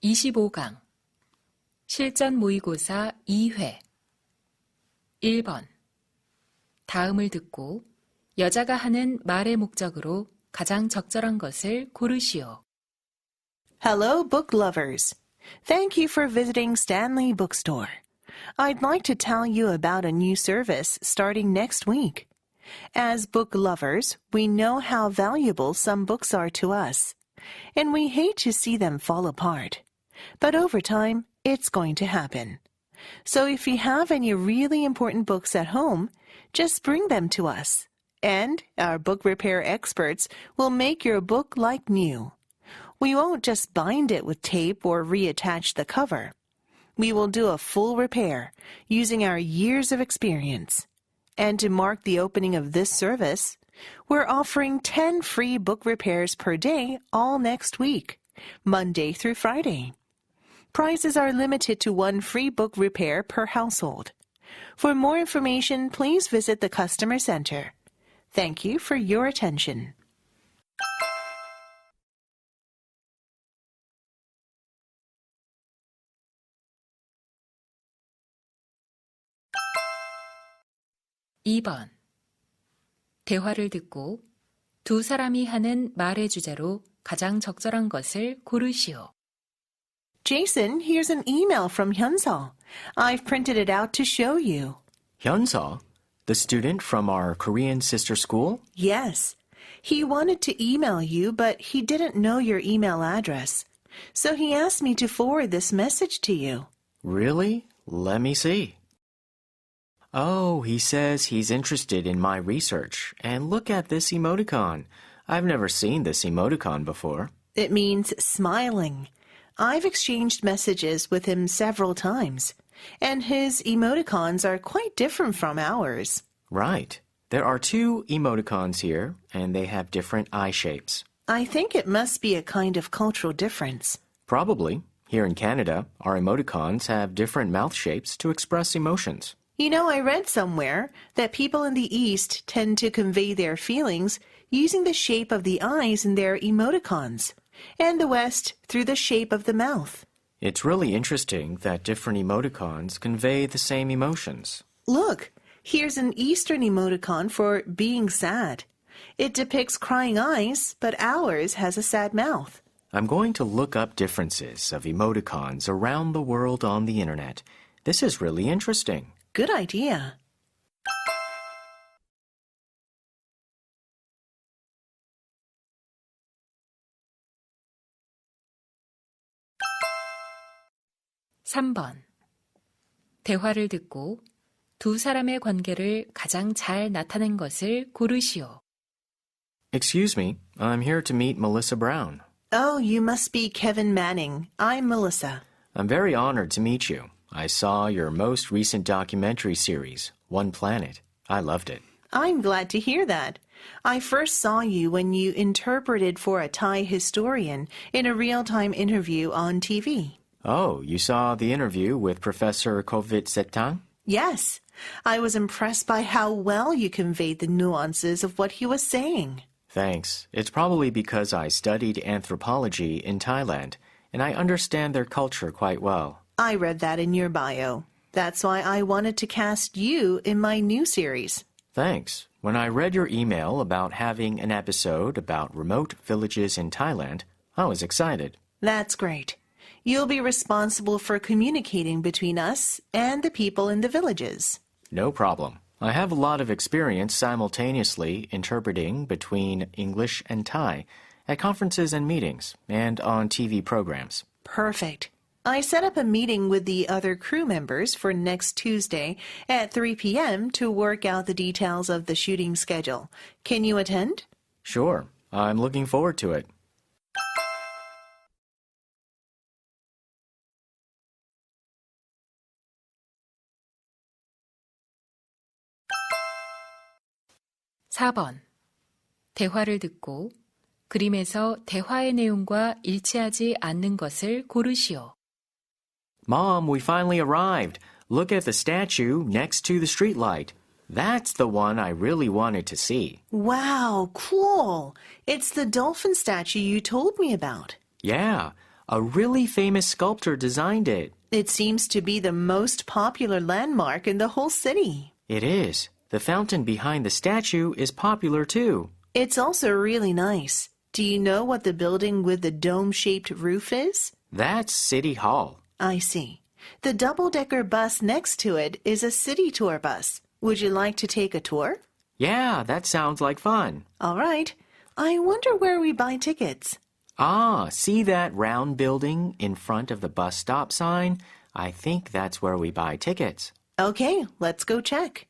25강 실전모의고사 2회 1번 다음을 듣고 여자가 하는 말의 목적으로 가장 적절한 것을 고르시오. Hello, book lovers. Thank you for visiting Stanley Bookstore. I'd like to tell you about a new service starting next week. As book lovers, we know how valuable some books are to us, and we hate to see them fall apart. But over time, it's going to happen. So if you have any really important books at home, just bring them to us, and our book repair experts will make your book like new. We won't just bind it with tape or reattach the cover. We will do a full repair using our years of experience. And to mark the opening of this service, we're offering 10 free book repairs per day all next week, Monday through Friday. Prizes are limited to one free book repair per household. For more information, please visit the Customer Center. Thank you for your attention. (2번) 대화를 듣고 두 사람이 하는 말의 주제로 가장 적절한 것을 고르시오. Jason, here's an email from Hyunseo. I've printed it out to show you. Hyunseo, the student from our Korean sister school? Yes. He wanted to email you, but he didn't know your email address. So he asked me to forward this message to you. Really? Let me see. Oh, he says he's interested in my research. And look at this emoticon. I've never seen this emoticon before. It means smiling. I've exchanged messages with him several times, and his emoticons are quite different from ours. Right. There are two emoticons here, and they have different eye shapes. I think it must be a kind of cultural difference. Probably. Here in Canada, our emoticons have different mouth shapes to express emotions. You know, I read somewhere that people in the East tend to convey their feelings using the shape of the eyes in their emoticons, and the West through the shape of the mouth. It's really interesting that different emoticons convey the same emotions. Look, here's an Eastern emoticon for being sad. It depicts crying eyes, but ours has a sad mouth. I'm going to look up differences of emoticons around the world on the internet. This is really interesting. Good idea. (3번) 대화를 듣고 두 사람의 관계를 가장 잘 나타낸 것을 고르시오. Excuse me, I'm here to meet Melissa Brown. Oh, you must be Kevin Manning. I'm Melissa. I'm very honored to meet you. I saw your most recent documentary series, One Planet. I loved it. I'm glad to hear that. I first saw you when you interpreted for a Thai historian in a real-time interview on TV. Oh, you saw the interview with Professor Kovit Setang? Yes. I was impressed by how well you conveyed the nuances of what he was saying. Thanks. It's probably because I studied anthropology in Thailand, and I understand their culture quite well. I read that in your bio. That's why I wanted to cast you in my new series. Thanks. When I read your email about having an episode about remote villages in Thailand, I was excited. That's great. You'll be responsible for communicating between us and the people in the villages. No problem. I have a lot of experience simultaneously interpreting between English and Thai at conferences and meetings and on TV programs. Perfect. I set up a meeting with the other crew members for next Tuesday at 3 p.m. to work out the details of the shooting schedule. Can you attend? Sure. I'm looking forward to it. (4번) 대화를 듣고 그림에서 대화의 내용과 일치하지 않는 것을 고르시오. Mom, we finally arrived. Look at the statue next to the streetlight. That's the one I really wanted to see. Wow, cool. It's the dolphin statue you told me about. Yeah, A really famous sculptor designed it. It seems to be the most popular landmark in the whole city. It is. The fountain behind the statue is popular too. It's also really nice. Do you know what the building with the dome-shaped roof is? That's City Hall. I see. The double-decker bus next to it is a city tour bus. Would you like to take a tour? Yeah, that sounds like fun. All right. I wonder where we buy tickets. Ah, see that round building in front of the bus stop sign? I think that's where we buy tickets. Okay, let's go check.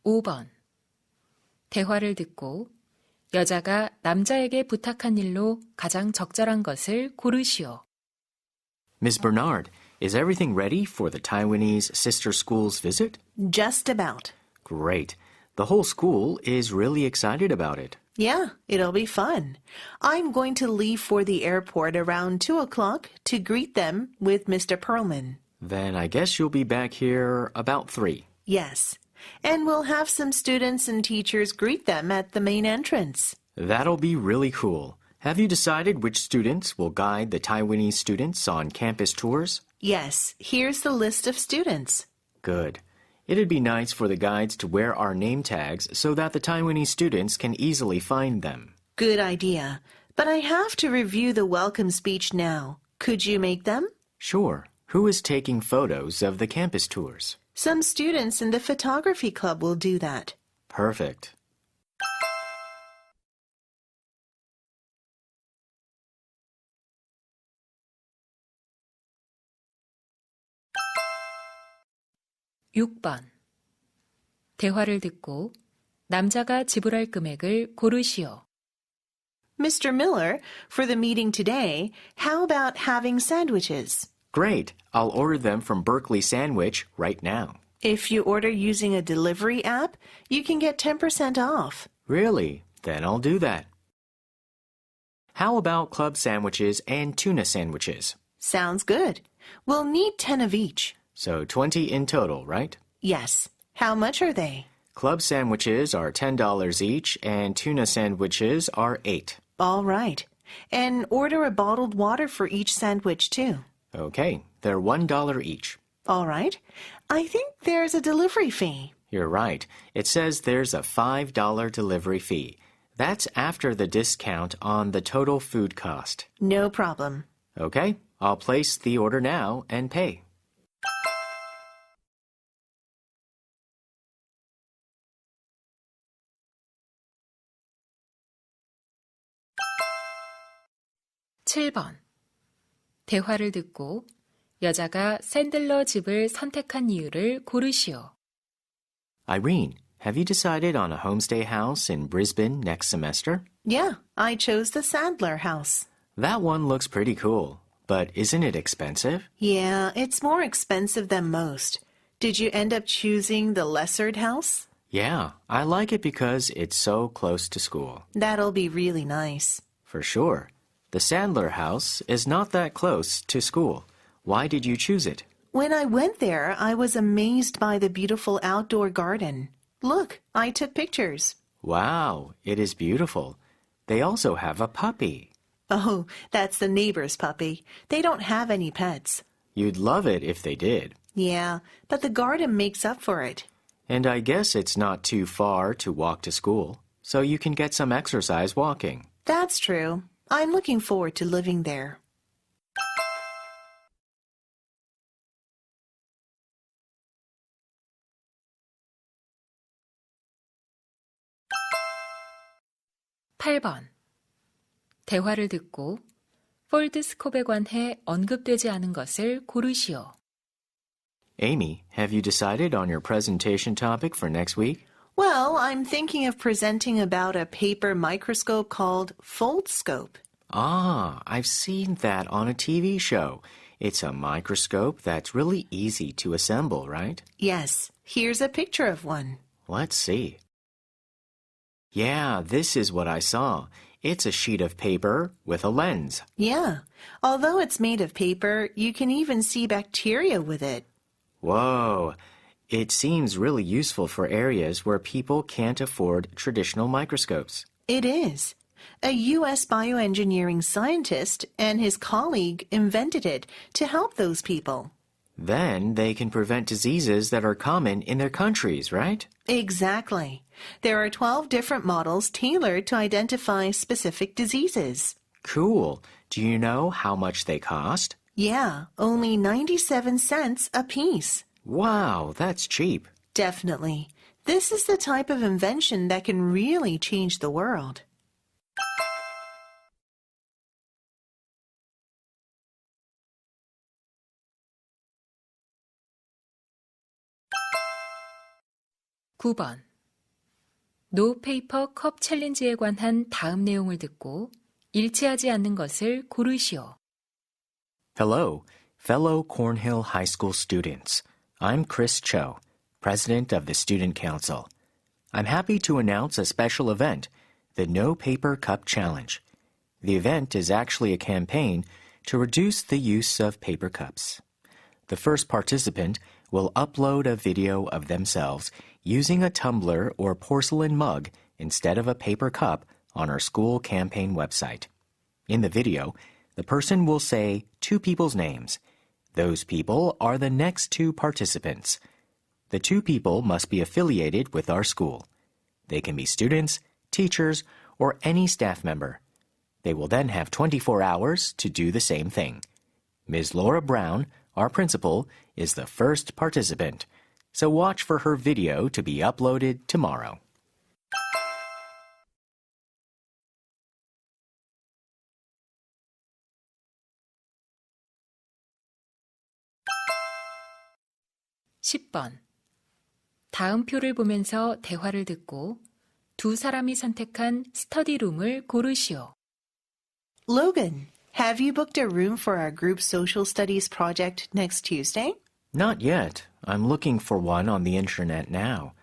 (5번) 대화를 듣고 여자가 남자에게 부탁한 일로 가장 적절한 것을 고르시오. Miss Bernard, is everything ready for the Taiwanese sister school's visit? Just about. Great. The whole school is really excited about it. Yeah, it'll be fun. I'm going to leave for the airport around 2 o'clock to greet them with Mr. Perlman. Then I guess you'll be back here about 3. Yes, and we'll have some students and teachers greet them at the main entrance. That'll be really cool. Have you decided which students will guide the Taiwanese students on campus tours? Yes, here's the list of students. Good. It'd be nice for the guides to wear our name tags so that the Taiwanese students can easily find them. Good idea. But I have to review the welcome speech now. Could you make them? Sure. Who is taking photos of the campus tours? Some students in the photography club will do that. Perfect. (6번) 대화를 듣고 남자가 지불할 금액을 고르시오. Mr. Miller, for the meeting today, how about having sandwiches? Great. I'll order them from Berkeley Sandwich right now. If you order using a delivery app, you can get 10% off. Really? Then I'll do that. How about club sandwiches and tuna sandwiches? Sounds good. We'll need 10 of each. So 20 in total, right? Yes. How much are they? Club sandwiches are $10 each and tuna sandwiches are $8. All right. And order a bottled water for each sandwich, too. Okay, they're $1 each. All right. I think there's a delivery fee. You're right. It says there's a $5 delivery fee. That's after the discount on the total food cost. No problem. Okay, I'll place the order now and pay. (7번) 대화를 듣고 여자가 샌들러 집을 선택한 이유를 고르시오. Irene, have you decided on a homestay house in Brisbane next semester? Yeah, I chose the Sandler house. That one looks pretty cool, but isn't it expensive? Yeah, it's more expensive than most. Did you end up choosing the Lessard house? Yeah, I like it because it's so close to school. That'll be really nice. For sure. The Sandler house is not that close to school. Why did you choose it? When I went there, I was amazed by the beautiful outdoor garden. Look, I took pictures. Wow, it is beautiful. They also have a puppy. Oh, that's the neighbor's puppy. They don't have any pets. You'd love it if they did. Yeah, but the garden makes up for it. And I guess it's not too far to walk to school, so you can get some exercise walking. That's true. I'm looking forward to living there. (8번) 대화를 듣고 폴드스콥에 관해 언급되지 않은 것을 고르시오. Amy, have you decided on your presentation topic for next week? Well, I'm thinking of presenting about a paper microscope called foldscope. Ah, I've seen that on a TV show. It's a microscope that's really easy to assemble, right? Yes, here's a picture of one. Let's see. Yeah, this is what I saw. It's a sheet of paper with a lens. Yeah, although it's made of paper, you can even see bacteria with it. Whoa. It seems really useful for areas where people can't afford traditional microscopes. It is. A U.S. bioengineering scientist and his colleague invented it to help those people. Then they can prevent diseases that are common in their countries, right? Exactly. There are 12 different models tailored to identify specific diseases. Cool. Do you know how much they cost? Yeah, only 97 cents a piece. Wow, that's cheap. Definitely. This is the type of invention that can really change the world. (9번) 노페이퍼 컵 챌린지에 관한 다음 내용을 듣고 일치하지 않는 것을 고르시오. Hello, fellow Cornhill High School students. I'm Chris Cho, president of the Student Council. I'm happy to announce a special event, the No Paper Cup Challenge. The event is actually a campaign to reduce the use of paper cups. The first participant will upload a video of themselves using a tumbler or porcelain mug instead of a paper cup on our school campaign website. In the video, the person will say two people's names. Those people are the next two participants. The two people must be affiliated with our school. They can be students, teachers, or any staff member. They will then have 24 hours to do the same thing. Ms. Laura Brown, our principal, is the first participant, so watch for her video to be uploaded tomorrow. (10번) 다음 표를 보면서 대화를 듣고 두 사람이 선택한 스터디룸을 고르시오. Logan, have you booked a room for our group social studies project next Tuesday? Not yet. I'm looking for one on the internet now.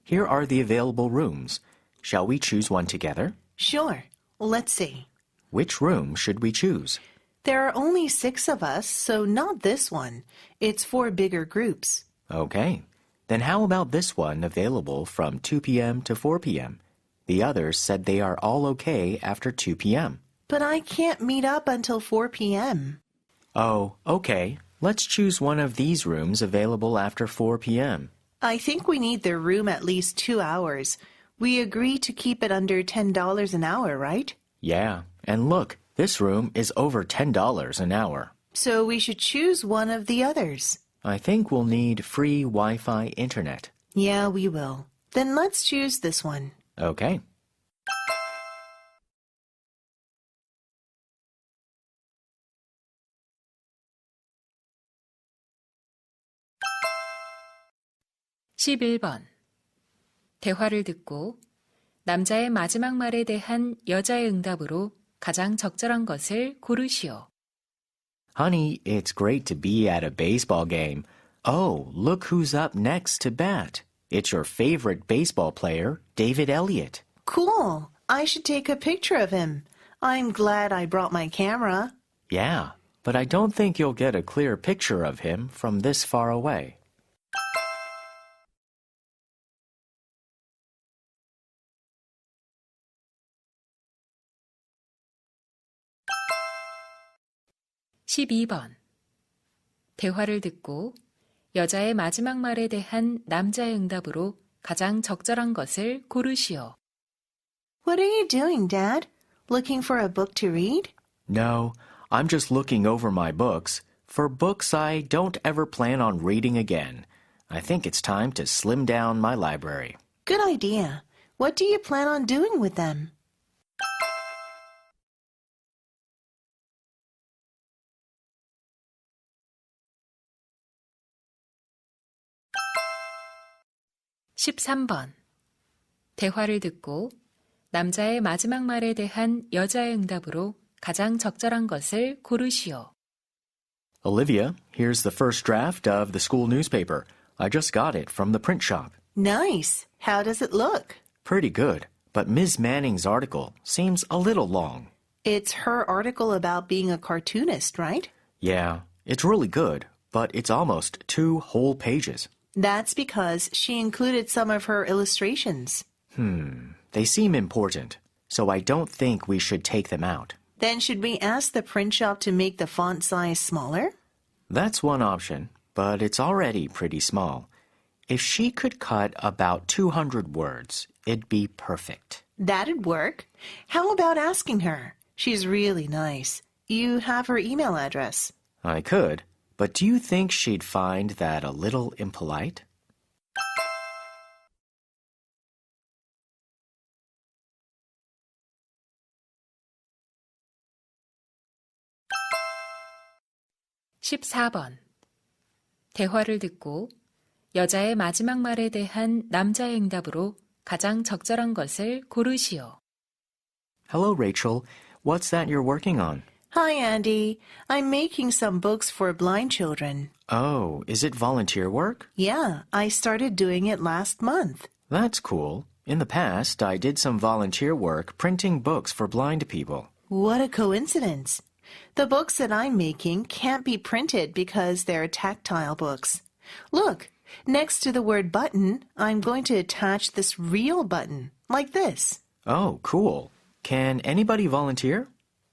Here are the available rooms. Shall we choose one together? Sure. Let's see. Which room should we choose? There are only 6 of us, so not this one. It's for bigger groups. Okay. Then how about this one available from 2 p.m. to 4 p.m.? The others said they are all okay after 2 p.m. But I can't meet up until 4 p.m. Oh, okay. Let's choose one of these rooms available after 4 p.m. I think we need the room at least 2 hours. We agree to keep it under $10 an hour, right? Yeah, and look, this room is over $10 an hour. So we should choose one of the others. I think we'll need free Wi-Fi internet. Yeah, we will. Then let's choose this one. Okay. (11번) 대화를 듣고 남자의 마지막 말에 대한 여자의 응답으로 가장 적절한 것을 고르시오. Honey, it's great to be at a baseball game. Oh, look who's up next to bat. It's your favorite baseball player, David Elliott. Cool. I should take a picture of him. I'm glad I brought my camera. Yeah, but I don't think you'll get a clear picture of him from this far away. (12번) 대화를 듣고 여자의 마지막 말에 대한 남자의 응답으로 가장 적절한 것을 고르시오. What are you doing, Dad? Looking for a book to read? No, I'm just looking over my books. For books I don't ever plan on reading again. I think it's time to slim down my library. Good idea. What do you plan on doing with them? (13번) 대화를 듣고 남자의 마지막 말에 대한 여자의 응답으로 가장 적절한 것을 고르시오. Olivia, here's the first draft of the school newspaper. I just got it from the print shop. Nice. How does it look? Pretty good, but Ms. Manning's article seems a little long. It's her article about being a cartoonist, right? Yeah, it's really good, but it's almost 2 whole pages. That's because she included some of her illustrations. They seem important, so I don't think we should take them out. Then should we ask the print shop to make the font size smaller? That's one option, but it's already pretty small. If she could cut about 200 words, it'd be perfect. That'd work. How about asking her? She's really nice. You have her email address. I could, but do you think she'd find that a little impolite? (14번) 대화를 듣고 여자의 마지막 말에 대한 남자의 응답으로 가장 적절한 것을 고르시오. Hello, Rachel. What's that you're working on? Hi, Andy. I'm making some books for blind children. Oh, is it volunteer work? Yeah, I started doing it last month. That's cool. In the past, I did some volunteer work printing books for blind people. What a coincidence. The books that I'm making can't be printed because they're tactile books. Look, next to the word button, I'm going to attach this real button, like this. Oh, cool. Can anybody volunteer?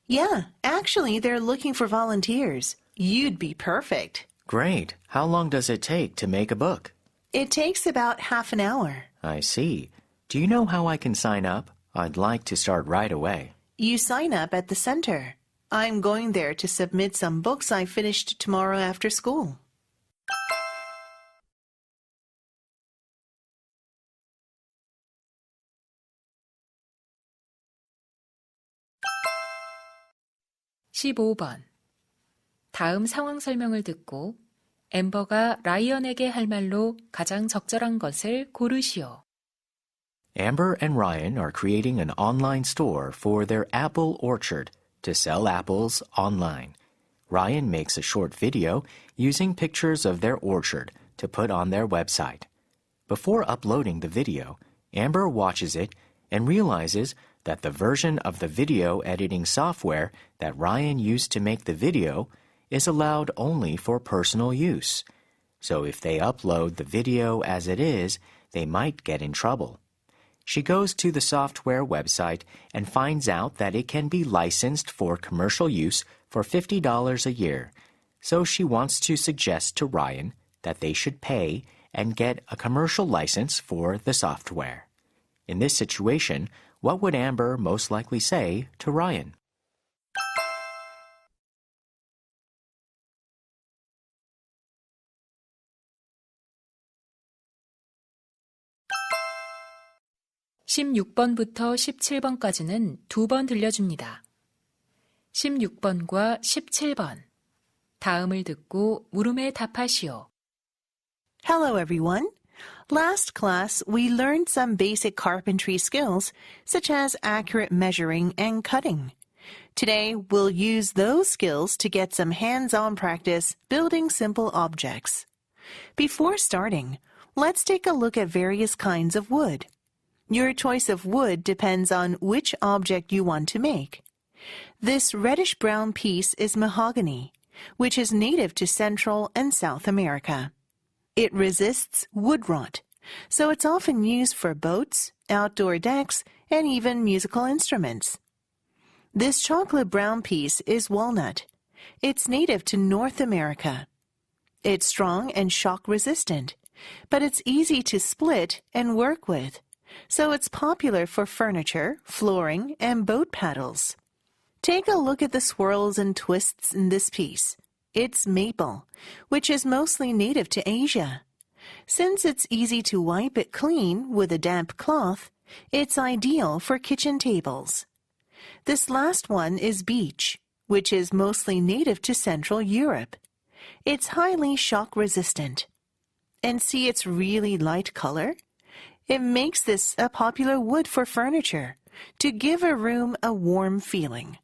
Yeah, actually, they're looking for volunteers. You'd be perfect. Great. How long does it take to make a book? It takes about half an hour. I see. Do you know how I can sign up? I'd like to start right away. You sign up at the center. I'm going there to submit some books I finished tomorrow after school. (15번) 다음 상황 설명을 듣고 앰버가 라이언에게 할 말로 가장 적절한 것을 고르시오. Amber and Ryan are creating an online store for their apple orchard to sell apples online. Ryan makes a short video using pictures of their orchard to put on their website. Before uploading the video, Amber watches it and realizes that the version of the video editing software that Ryan used to make the video is allowed only for personal use. So if they upload the video as it is, they might get in trouble. She goes to the software website and finds out that it can be licensed for commercial use for $50 a year. So she wants to suggest to Ryan that they should pay and get a commercial license for the software. In this situation, what would Amber most likely say to Ryan? (16번부터 17번까지는 2번 들려줍니다. 16번과 17번 다음을 듣고 물음에 답하시오. Hello, everyone. Last class, we learned some basic carpentry skills, such as accurate measuring and cutting. Today, we'll use those skills to get some hands-on practice building simple objects. Before starting, let's take a look at various kinds of wood. Your choice of wood depends on which object you want to make. This reddish-brown piece is mahogany, which is native to Central and South America. It resists wood rot, so it's often used for boats, outdoor decks, and even musical instruments. This chocolate brown piece is walnut. It's native to North America. It's strong and shock resistant, but it's easy to split and work with, so it's popular for furniture, flooring, and boat paddles. Take a look at the swirls and twists in this piece. It's maple, which is mostly native to Asia. Since it's easy to wipe it clean with a damp cloth, it's ideal for kitchen tables. This last one is beech, which is mostly native to Central Europe. It's highly shock resistant. And see its really light color? It makes this a popular wood for furniture, to give a room a warm feeling.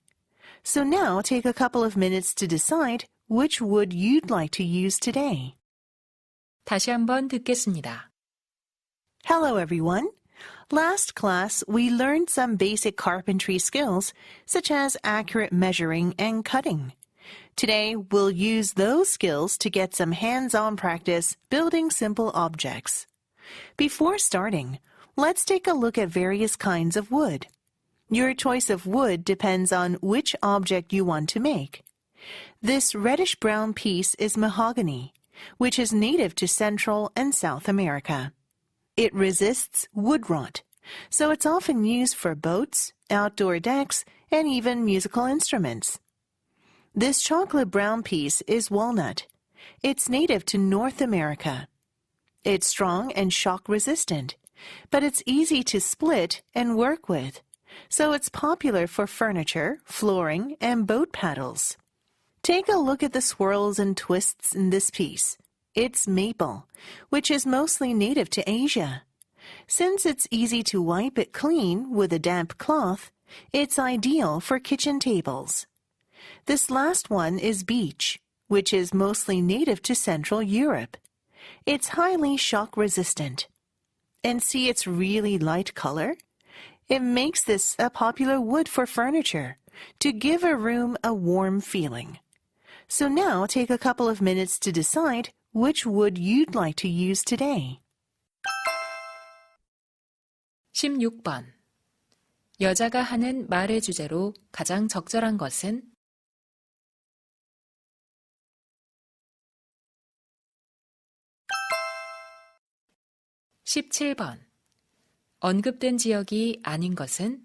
So now take a couple of minutes to decide which wood you'd like to use today. 다시 한번 듣겠습니다. Hello, everyone. Last class, we learned some basic carpentry skills, such as accurate measuring and cutting. Today, we'll use those skills to get some hands-on practice building simple objects. Before starting, let's take a look at various kinds of wood. Your choice of wood depends on which object you want to make. This reddish-brown piece is mahogany, which is native to Central and South America. It resists wood rot, so it's often used for boats, outdoor decks, and even musical instruments. This chocolate brown piece is walnut. It's native to North America. It's strong and shock resistant, but it's easy to split and work with, so it's popular for furniture, flooring, and boat paddles. Take a look at the swirls and twists in this piece. It's maple, which is mostly native to Asia. Since it's easy to wipe it clean with a damp cloth, it's ideal for kitchen tables. This last one is beech, which is mostly native to Central Europe. It's highly shock resistant. And see its really light color? It makes this a popular wood for furniture, to give a room a warm feeling. So now take a couple of minutes to decide which wood you'd like to use today. 16번. 여자가 하는 말의 주제로 가장 적절한 것은? 17번. 언급된 지역이 아닌 것은?